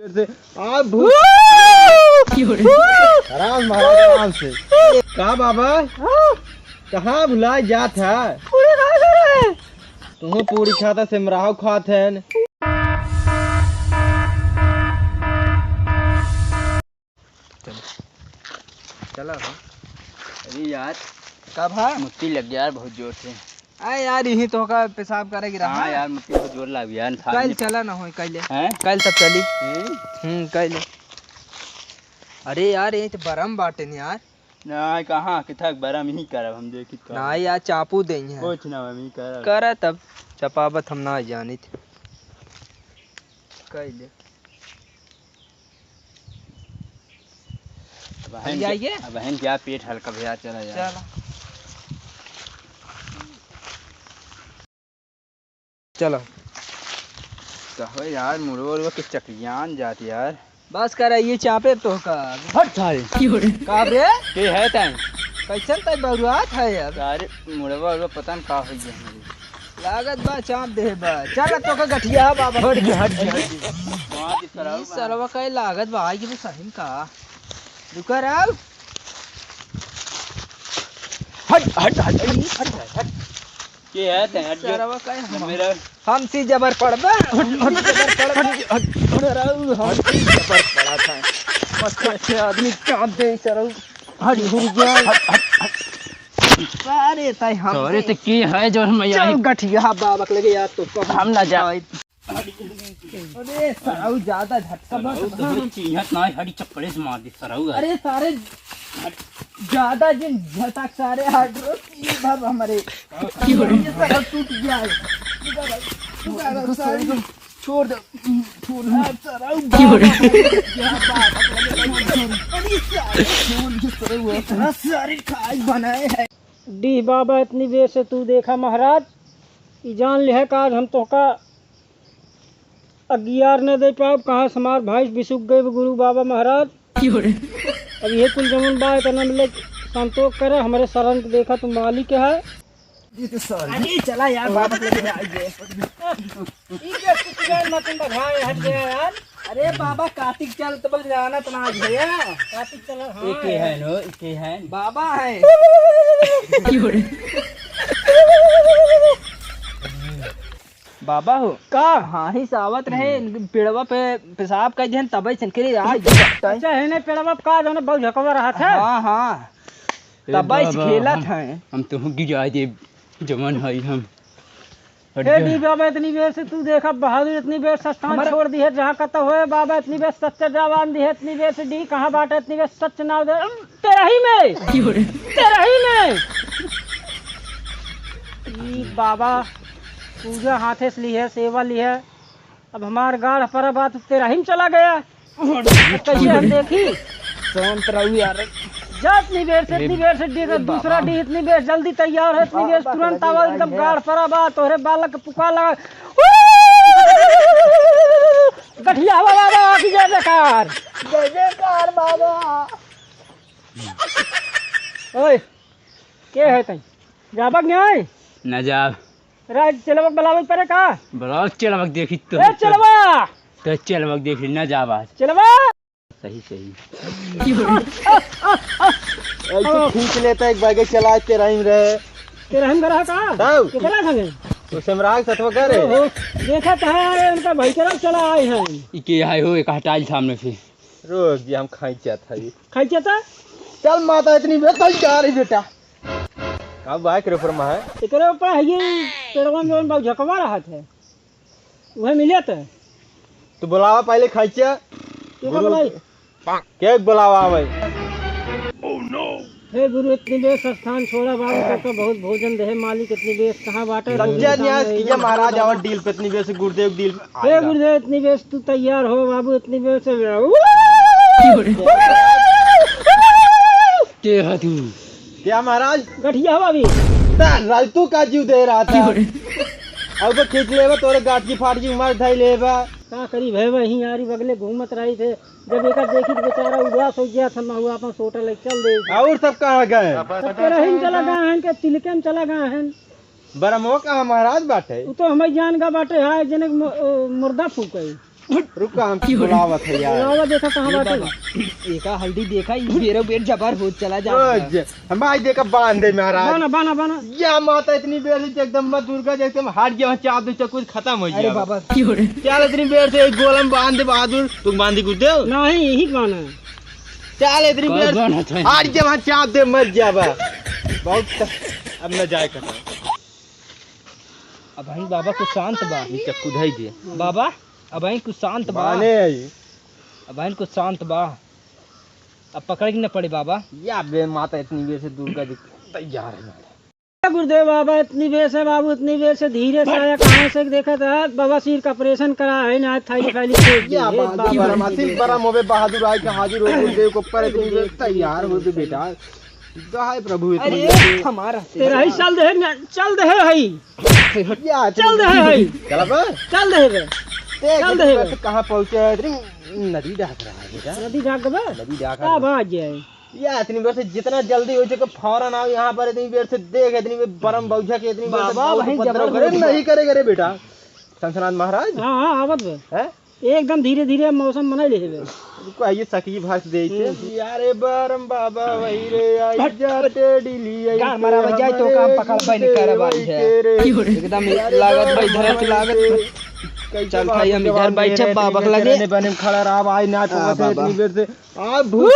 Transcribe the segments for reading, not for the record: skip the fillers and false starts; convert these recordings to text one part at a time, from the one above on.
से आप आराम महाराज आराम से। कहा बाबा कहाँ भुलाए जात है? तुम्हें पूरी खाता से मराव खात है। चलो अरे यार कब है? मुट्ठी लग गया यार बहुत जोर से। अरे यार यही तो का पेशाब करेगी रहा। हाँ यार मुट्ठी बहुत जोर लग गया। कल चला ना हो कल हैं? कल तब चली। कल। अरे यार ये तो बरम बाटे नहीं यार। ना कहाँ किथा बरम ही करब हम देखी तो। ना यार चापू देंगे कुछ ना हम ही करब। करा तब चपावत हम ना जानी थे। कल बहन क्या पेट हल्का भैया चला यार। चलो चलो कहो यार मुड़ो के चकरियान जाती यार। बस कर ये चापे तो का हट सारे का बे के है तैं कैसन तय बरुआत है यार। सारे मुड़वा पता नहीं का हो गया हमारी लागत बा चाप दे बा। चल तो का गठिया बाबा हट वहां की ई सरवा का लागत बा आई के सही का रुका राव। हट हट हट हट के है तैं हट सरवा का मेरा हम सी जबर पड़बा हम जबर पड़बा हम जबर पड़ा था मस्त अच्छे आदमी चाप दे सरव हट गया। अरे ताई हम अरे तो की है जो हम चल गठिया बाबा के लगे यार तो हम ना जा। अरे सरव ज्यादा झटका मत चीहत ना हड़ी चप्पले से मार दी सरऊ। अरे सारे ज्यादा जिन झटक सारे हट रो बाबा हमारे सरव टूट गया है। छोड़ दो बनाए है डी बाबा इतनी देर से तू देखा महाराज ई जान ले का हम तो का अगियार न दे पाओ कहाँ समार भाई बिसुक गए गुरु बाबा महाराज। अब ये कुल जमुन बा इतना मतलब संतोष करे हमारे शरण देखा तुम मालिक है। अरे चला यार बाबा लेके आइए हट गया यार। अरे बाबा कार्तिक चल तो बल जाना तो ना भैया कार्तिक चल। एक है नो एक है बाबा है बाबा हो का हाँ ही सावत रहे पेड़वा पे पेशाब कर दिहन तबे संकरी आज अच्छा है ने पेड़वा का जो बहुत झकवा रहा था। हाँ हाँ तबे खेलत है हम तो गिरा दे जमन है हम। हे डी बाबा इतनी बेर से तू देखा बहादुर इतनी बेर से स्थान छोड़ दी है जहाँ कत होए बाबा इतनी बेर सच्चा जवान दी है इतनी बेर से डी कहाँ बाटे इतनी बेर सच नाव दे तेरा ही में ई बाबा पूजा हाथे से ली है सेवा ली है। अब हमार गाढ़ पर बात तेरा ही में चला गया कैसे हम देखी शांत रहू यार। जा इतनी बेर से डी दूसरा डी इतनी बेर जल्दी तैयार है इतनी बेर तुरंत आवा एकदम गाढ़ पर बात तोहरे बालक पुकार लगा गठिया हवा बाबा की जय जयकार बाबा। ओए के है तई जाबक नहीं न जा राज चलबक बलावे परे का ब्लॉग चलबक देखी तो ए चलवा तो चलबक देखी न जाबा चलवा सही सही ऐसे खींच लेता एक बागे चला तेरा ही रहे तेरा हम रहा का ताऊ कितना संगे तो समराग सतवा करे देखा तो है उनका भाई तरफ चला आए हैं इके आए हो एक हटाई सामने से रोक जी हम खाइचा था ये खाई था चल माता इतनी बेर तक जा रही बेटा कब बाइक रे फरमा है एकरे ऊपर है ये पेड़वा में जोन बहुत झकवा रहा था वह मिले थे तू बुलावा पहले खाइचा के बोलाई के बुलावा भाई। हे गुरु इतनी बेर स्थान छोड़ा बाबू तो बहुत भोजन दे मालिक इतनी बेर कहाँ बाटे सच्चा न्यास किया महाराज और डील पे इतनी बेर से गुरुदेव डील हे गुरुदेव इतनी बेर तू तैयार हो बाबू इतनी बेर से के है तू क्या महाराज गठिया हवा भी राज तू का जीव दे रहा था अब तो खींच लेबा तोरे गाठ की फाट की मार धाई लेबा का करी भय वही यारी बगले घूमत रही थे जब एक देखी तो बेचारा उदास हो गया था मैं हुआ अपन सोटा ले चल दे और सब कहाँ गए रहीम चला गए हैं के तिलके में चला गए हैं बरमो कहाँ महाराज बाटे वो तो हमें जान का बाटे है जने मुर्दा फूके रुका हम बुलावत है यार। बुलावा देखा कहाँ बाटे? एका हल्दी देखा ई मेरो पेट जबर हो चला जा हम आज देखा बांधे महाराज। बाना बाना बाना। या माता इतनी देर से एकदम मत दुर्गा जैसे हम हाट गया चाप दे कुछ खत्म हो अरे गया। बाबा चल इतनी देर से एक गोलम बांध दे बहादुर, तुम बांधी कुछ दे नहीं यही बाना है। चल इतनी देर हाट गया वहाँ चाप दे मर जावा बहुत। अब न जाए कर अब भाई बाबा कुछ शांत बा चक्कू धाई दे बाबा। अब भाई कुछ शांत बा बाने आई। अब भाई कुछ शांत बा। अब पकड़ के न पड़े बाबा। या बे माता इतनी देर से दुर्गा जी तैयार है। गुरुदेव बाबा इतनी देर से बाबू इतनी देर से धीरे से आया कहाँ से देखा था बाबा सिर का ऑपरेशन करा है ना थैली फैली या बड़ा मोबे बहादुर आए के हाजिर हो गुरुदेव को पर इतनी देर तैयार हो गए बेटा। जय प्रभु इतनी देर से हमारा तेरा ही चल दे चल दे है या चल दे है चल बे चल दे बे चल दे देख कहां पहुंचे इतनी नदी ढाक रहा है बेटा। नदी जाग बे नदी ढाक का बाज है या इतनी देर से जितना जल्दी हो सके फौरन आओ यहाँ पर। इतनी देर से देख इतनी देर बरम बौझा के इतनी देर से बाबा, वहीं उपद्रव जबर करे हो नहीं करेगा रे बेटा शंखनाथ महाराज। हाँ हाँ आवत बे हैं एकदम धीरे धीरे मौसम बना ले बे। रुको आइए सखी भाष दे थे यारे बरम बाबा वही रे आई जाते डिली आई गान मारा बजाय तो काम पकड़ बन कर बाई है एकदम लागत भाई धरे की लागत। चल भाई हम इधर बैठे बाबा लगे बने खड़ा रहा भाई ना तो हाँ, वैसे बाबा। इतनी देर से आप भूत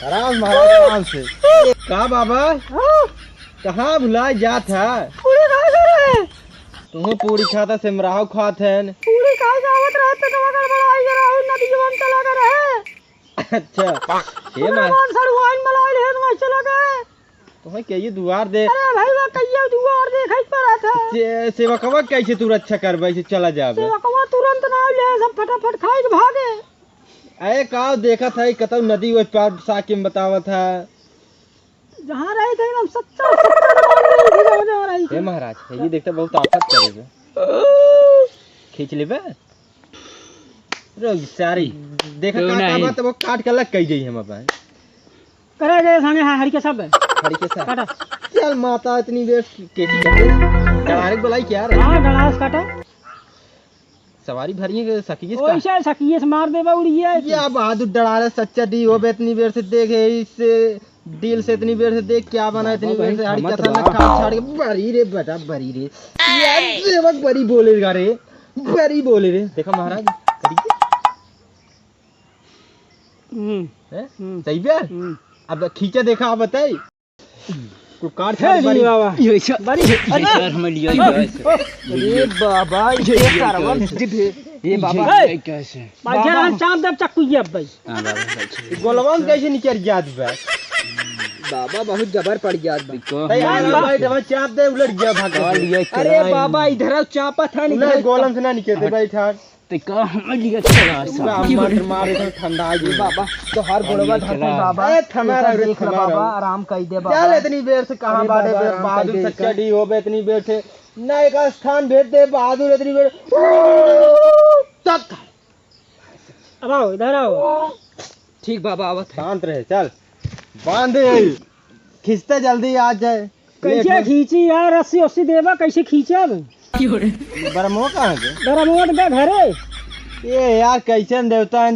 आराम महाराज आराम से। कहा बाबा कहाँ भुला जात है? पूरी खाए करे तुम्हें पूरी खाता सिमराव खात है। पूरी खाए आवत रहे पे कवा कर बड़ा आई रहा नदी जवान चला कर है। अच्छा ये मैं कौन सड़वाइन मलाई है मैं चला गए। तुम्हें कहिए दुआर दे अरे भाई वो कहिए दुआर देखै पर था सेवकवा कैसे तू रक्षा करबै से चला जाबे। सेवकवा तुरंत ना ले सब फटाफट खाए के भागे। अरे का देखा था कतौ नदी वो पार साके में बतावा था जहाँ रहे थे एकदम सच्चा सच्चा जहाँ रही हे महाराज ये देखते बहुत आफत करेगे खींच लेबे रोग सारी देखा का बात वो काट के अलग कह जाई हम अपन करे गए संगे हां हरि के सब खड़ी के साथ काटा चल माता इतनी देर के डायरेक्ट बुलाई क्या रे। हां डलास काटा सवारी भरी है सखी ओइ से सखिए से मार देबा उड़िए या बहादुर डरारे सच्चा डी हो बे इतनी देर से देखे इससे दिल से इतनी देर से देख क्या बना इतनी देर से हड़ी कथा न खा छाड़ के बड़ी रे बेटा बड़ी रे यार सेवक बड़ी बोलेगा रे बड़ी बोले रे। देखो महाराज करिए हैं सही बे अब खींचा देखा आप बताई को काट हे बड़ी बाबा ये सब बड़ी अरे हम लिया ये बाबा ये करवा ये बाबा हे! कैसे बाजा हम चांद दब चक्कू ये भाई हां बाबा गोलवान कैसे निकल याद बे बाबा बहुत जबर पड़ गया तैयार भाई दवा चाप दे उलट गया भाग अरे बाबा इधर चापा था नहीं गोलम से ना निकलते भाई ठाक ते का हम लिया चला मार मारे तो ठंडा आ गई बाबा तो हर गोलवा धरते बाबा ए थमारा रे देख ले बाबा आराम कर दे चल बाबा इतनी देर से कहां बाड़े बाबा, बे आराम बहादुर कर दे सच्चा डी हो बे इतनी देर से नए का स्थान भेज दे बहादुर इतनी देर तक अब आओ इधर आओ ठीक बाबा आवत है शांत रहे चल बांधे खींचते जल्दी आ जाए कैसे खींची यार रस्सी उस्सी देबा कैसे खींचब बरमो कहां के दरमोट के घरे ये यार कैसे देवता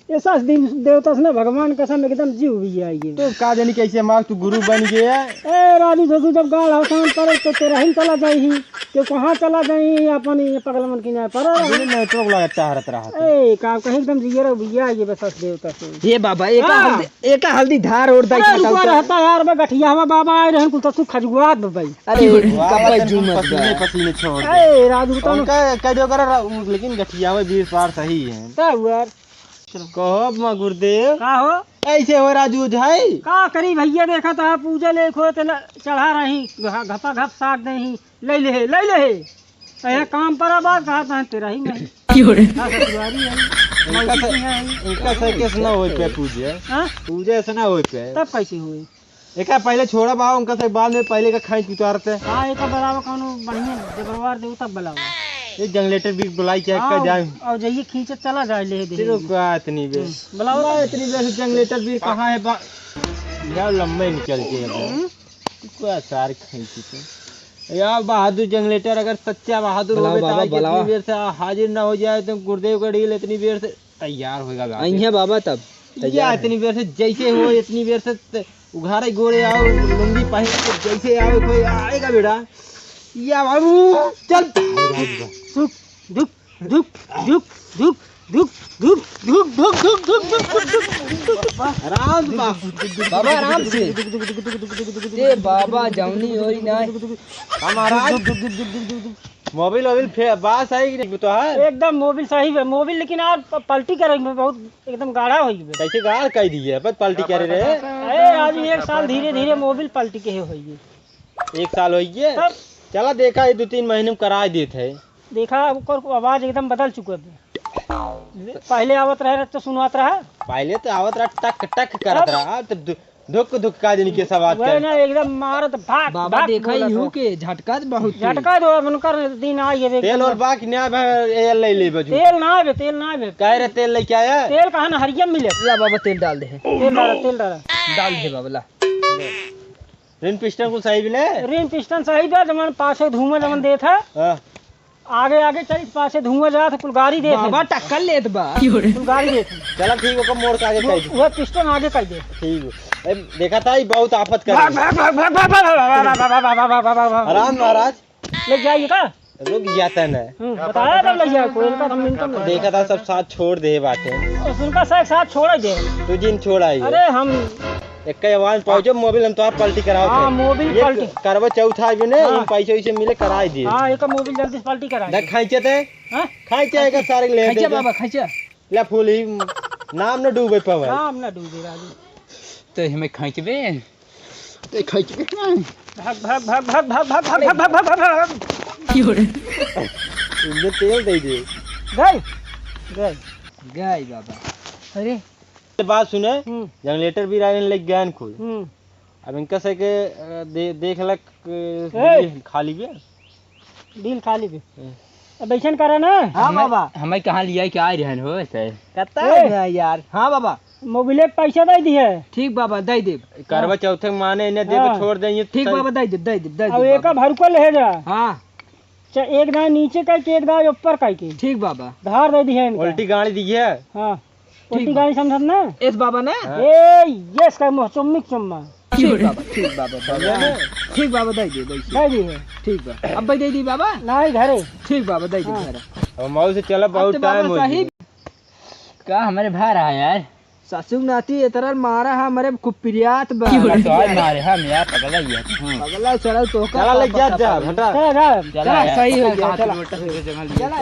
ऐसा दिन देवता से ना भगवान कसम एकदम जीव भी आई तो का जानी कैसे मार तू गुरु बन गया ए राजू धोजू जब गाल हसान करे तो तेरा ही चला जाई तो कहाँ चला जाई अपन ये पगल मन की ना पर नेटवर्क लगाता हरत रहा ए का कहीं एकदम जिगर भैया ये बस देवता से ये बाबा हाँ। एक हल्दी धार और दाई अरे रुको रहता यार बे गठिया हवा बाबा आए रहन कुल तू खजुआत भाई अरे कब जुमत पसीने पसीने छोड़ ए राजू तो उनका कह दो कर लेकिन गठिया में 20 बार सही है तब यार कहो मां गुरुदेव का हो ऐसे हो राजू भाई का करी भैया देखा था पूजा ले खो ते चढ़ा रही घपा घप साग नहीं ले ले ऐ काम पर बात कहा था तेरा ही नहीं हां ससुरारी है इनका से केस ना होई पे पूजे हां पूजे से ना होई पे तब कैसे हुई एका पहले छोड़ा बा उनका से बाद में पहले का खाई उतारते हाँ एक बलावा कौनो बढ़िया जबरवार देव तब बलावा ये जनरेटर भी बुलाई चेक कर जाए और जाइए खींचे चला जाए ले दे सिर्फ का इतनी बे बलावा इतनी बे जनरेटर भी कहां है यार लंबे निकल के है को सार खींची तो यार बहादुर जनरेटर अगर सच्चा बहादुर बुलाओ होवे बाबा, तो आज बुलाओ। इतनी देर से हाजिर ना हो जाए तो गुरुदेव का डील इतनी देर से तैयार होगा अइहे बाबा तब या इतनी देर से जैसे हो इतनी देर से उघारे गोरे आओ लुंगी पहन के जैसे आओ कोई आएगा बेटा या बाबू चल धुक धुक धुक धुक धुक धुक धुक धुक धुक धुक धुक धुक धुक आराम से बाबा आराम से ए बाबा जौनी होई ना हमारा मोबाइल वोबिल बास आई कि तो है एकदम मोबिल सही है मोबिल, लेकिन यार पलटी करेंगे बहुत एकदम गाढ़ा हो गई। कैसे गाड़ कह दिए बस पलटी करे रे अरे आज 1 साल धीरे धीरे मोबिल पलटी के होगी। 1 साल हो गए तब चला देखा ये 2-3 महीने में करा देते है देखा ओकर आवाज एकदम बदल चुका है। पहले आवत रहे तो सुनवात रहा, पहले तो आवत रहा टक टक करत रहा तो धुक धुक का दिन के सवाल वही ना एकदम मारत भाग बाबा भाग देखा बोलत ही हो। के झटका तो बहुत झटका दो उनकर दिन आई है। तेल और बाकी ना ये ले बजू तेल ना आवे, तेल ना आवे। कह रहे तेल लेके आया तेल कहाँ ना हरियम मिले। ला बाबा तेल डाल दे तेल डाला, तेल डाला। डाल दे बाबा ला रिन पिस्टन को सही मिले रिम पिस्टन सही बा, जमन पासे धुआं जमन देत है हाँ। आगे आगे चल पासे धुआं जात कुल गाड़ी देत है। बाबा टक्कर लेत बा कुल गाड़ी देत है। चला ठीक है मोड़ के आगे कह दे वो पिस्टन आगे कर दे। ठीक है देखा था ये बहुत आफत कर भाग भाग भाग भाग भाग भाग भाग आराम महाराज ले जाइए का रुक जाता ना बताया तब ले जाए कोई इनका हम इनका देखा था सब साथ छोड़ दे बातें उनका साथ छोड़ दे। तू जिन छोड़ आई अरे हम एक आवाज पहुंचो मोबाइल हम तो आप पलटी कराओ हाँ मोबिल ये पलटी। करवा चौथा भी ने हाँ। इन पैसे वैसे मिले कराई दिए हाँ एक मोबिल जल्दी से पलटी करा। देख खाइचे थे हाँ खाइचे का सारे ले खैचा दे बाबा खैचा ले फूल ही नाम न डूबे पवे नाम ना डूबे राजू। तो हमें खैचबे तो खैचबे भाग भाग भाग भाग भाग भाग भाग भाग भाग भाग भाग इनमें तेल दे दे गए गए गई बाबा अरे ये बात सुने जनरेटर भी रहने लग गया न कोई अब इनका से के देख लक खाली भी डील खाली भी अब ऐसा करा ना। हाँ बाबा हमें कहाँ लिया क्या आ रहन हो से कहता है यार हाँ बाबा मोबिले के पैसा दे दिए। ठीक बाबा दे दे करवा चौथे के माने इन्हें देव हाँ। छोड़ देंगे ठीक बाबा दे दे दे दे दे अब एक भरुको ले जा हाँ एक दाएं नीचे का एक दाएं ऊपर का के ठीक बाबा धार दे दी है इनका। उल्टी गाड़ी दी है हाँ उल्टी गाड़ी समझत ना एस बाबा ने ए यस का मुंह चुम्मिक चुम्मा ठीक बाबा ठीक बाबा दे दे दे दी है। ठीक बा अब दे दी बाबा नहीं घरे ठीक बाबा दे दे हाँ। घर अब मौल से चला बहुत टाइम हो गया का हमारे भाई रहा यार ससुर नाती ये तरह मारा है हमारे कुपिरियात बा तो आज मारे हम यार पगला ही है पगला चला तो चला लग जा हटा चला चला सही हो गया चला